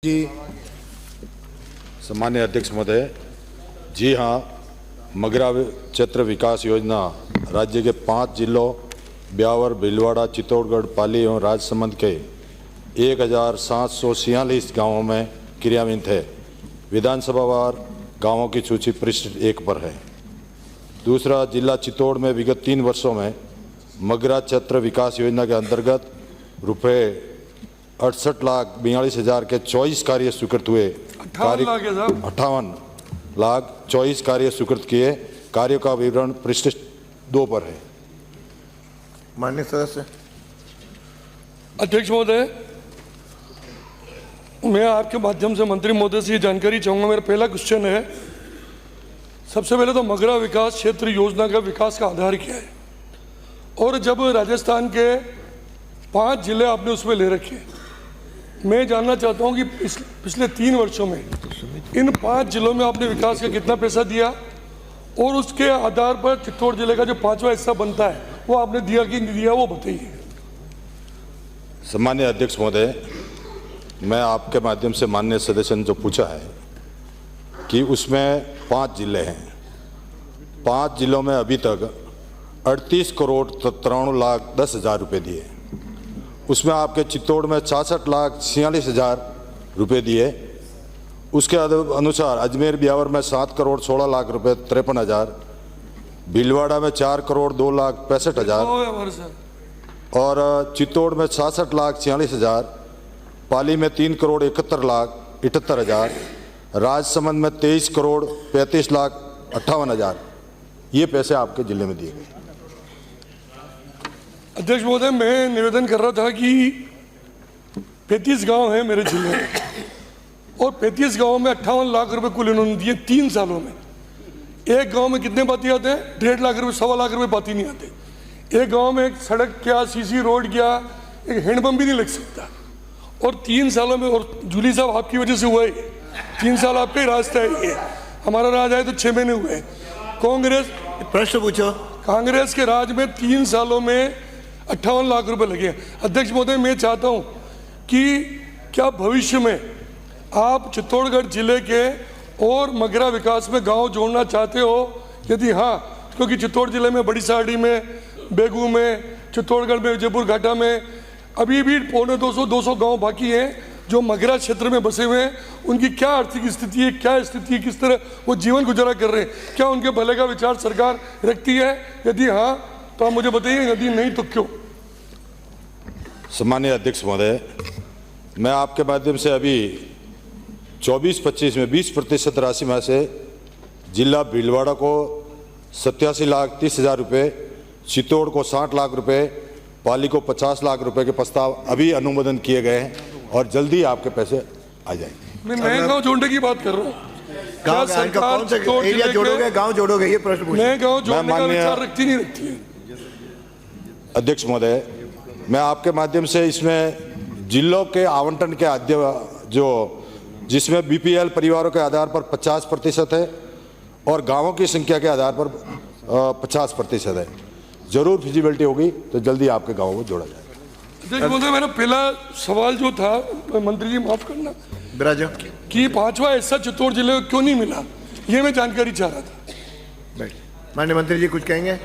जी सम्मान्य अध्यक्ष महोदय, जी हाँ, मगरा क्षेत्र विकास योजना राज्य के 5 जिलों ब्यावर, भीलवाड़ा, चित्तौड़गढ़, पाली एवं राजसमंद के 1746 गांवों में क्रियान्वित है। विधानसभावार गांवों की सूची पृष्ठ 1 पर है। दूसरा, जिला चित्तौड़ में विगत 3 वर्षों में मगरा क्षेत्र विकास योजना के अंतर्गत रुपये 68,42,000 के 24 कार्य स्वीकृत हुए। 58,24,000 कार्य स्वीकृत किए। कार्यों का विवरण पृष्ठ 2 पर है। माननीय सदस्य। अध्यक्ष महोदय, मैं आपके माध्यम से मंत्री महोदय से ये जानकारी चाहूँगा। मेरा पहला क्वेश्चन है, सबसे पहले तो मगरा विकास क्षेत्र योजना का विकास का आधार क्या है, और जब राजस्थान के 5 जिले आपने उसमें ले रखे, मैं जानना चाहता हूं कि पिछले 3 वर्षों में इन 5 जिलों में आपने विकास का कितना पैसा दिया, और उसके आधार पर चित्तौड़ जिले का जो 5वां हिस्सा बनता है वो आपने दिया कि नहीं दिया, वो बताइए। सम्मान्य अध्यक्ष महोदय, मैं आपके माध्यम से माननीय सदस्य ने जो पूछा है कि उसमें 5 जिले हैं। 5 जिलों में अभी तक 38,93,10,000 रुपये दिए। उसमें आपके चित्तौड़ में 66,46,000 रुपये दिए। उसके अनुसार अजमेर ब्यावर में 7,16,00,000 रुपये 53,000, भीलवाड़ा में 4,02,65,000 और चित्तौड़ में 66,46,000, पाली में 3,71,78,000, राजसमंद में 23,35,58,000 ये पैसे आपके जिले में दिए गए। अध्यक्ष महोदय, मैं निवेदन कर रहा था कि 35 गांव हैं मेरे जिले में, और 35 गांवों में 58 लाख रुपए कुल इन्होंने दिए 3 सालों में। एक गांव में कितने पाती आते हैं? 1.5 लाख रुपए, 1.25 लाख रुपए पाती नहीं आते। एक गांव में एक सड़क क्या, सीसी रोड क्या, एक हैंडपम्प भी नहीं लग सकता। और 3 सालों में, और जूली साहब आपकी वजह से हुआ है, 3 साल आपका ही रास्ता है ये, हमारा राज आए तो 6 महीने हुए। कांग्रेस, प्रश्न पूछो। कांग्रेस के राज में 3 सालों में 58 लाख रुपए लगे। अध्यक्ष महोदय, मैं चाहता हूं कि क्या भविष्य में आप चित्तौड़गढ़ जिले के और मगरा विकास में गांव जोड़ना चाहते हो? यदि हाँ, क्योंकि चित्तौड़ जिले में बड़ी साड़ी में, बेगू में, चित्तौड़गढ़ में, जयपुर घाटा में अभी भी 200 गांव बाकी हैं जो मगरा क्षेत्र में बसे हुए हैं। उनकी क्या आर्थिक स्थिति है, क्या स्थिति है, किस तरह वो जीवन गुजारा कर रहे हैं? क्या उनके भले का विचार सरकार रखती है? यदि हाँ तो आप मुझे बताइए, यदि नहीं तो क्यों? सम्मान्य अध्यक्ष महोदय, मैं आपके माध्यम से अभी 24-25 में 20% राशि में से जिला भीलवाड़ा को 87,30,000 रुपये, चित्तौड़ को 60 लाख रुपये, पाली को 50 लाख रुपये के प्रस्ताव अभी अनुमोदन किए गए हैं और जल्दी आपके पैसे आ जाएंगे। मैं नए गाँव जोड़ने की बात कर रहा हूँ। गांव जोड़ोगे, गांव जोड़ोगे, ये प्रश्न पूछो। नए गाँव जोड़ने का विचार रखती नहीं रखती है? अध्यक्ष महोदय, मैं आपके माध्यम से इसमें जिलों के आवंटन के जो जिसमें बीपीएल परिवारों के आधार पर 50% है और गांवों की संख्या के आधार पर 50% है। जरूर फिजिबिलिटी होगी तो जल्दी आपके गांवों को जोड़ा जाएगा। अध्यक्ष महोदय, मेरा पहला सवाल जो था, मंत्री जी माफ करना, कि 5वां हिस्सा चित्तौड़ जिले को क्यों नहीं मिला, ये मैं जानकारी चाह रहा था। माननीय मंत्री जी कुछ कहेंगे?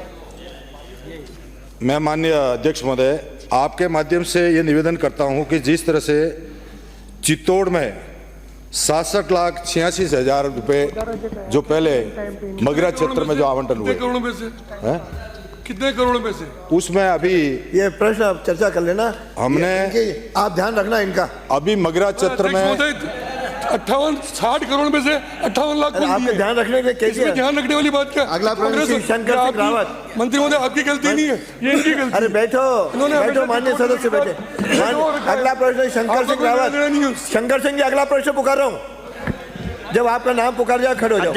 मैं माननीय अध्यक्ष महोदय, आपके माध्यम से ये निवेदन करता हूं कि जिस तरह से चित्तौड़ में 66,86,000 रुपये जो पहले मगरा क्षेत्र में जो आवंटन हुए, करोड़ों में से कितने करोड़ में से? उसमें अभी ये प्रश्न आप चर्चा कर लेना, हमने आप ध्यान रखना इनका। अभी मगरा क्षेत्र में 60 करोड़ में से 58 लाख आपको ध्यान रखने के कैसे? ध्यान रखने वाली बात क्या? अगला प्रश्न शंकर सिंह रावत। मंत्री महोदय, आपकी गलती नहीं है, ये इनकी गलती। अरे बैठो, माननीय सदस्य बैठे। अगला प्रश्न शंकर सिंह रावत। शंकर सिंह जी, अगला प्रश्न पुकार रहा हूँ। जब आपका नाम पुकार जाए खड़े हो जाओ।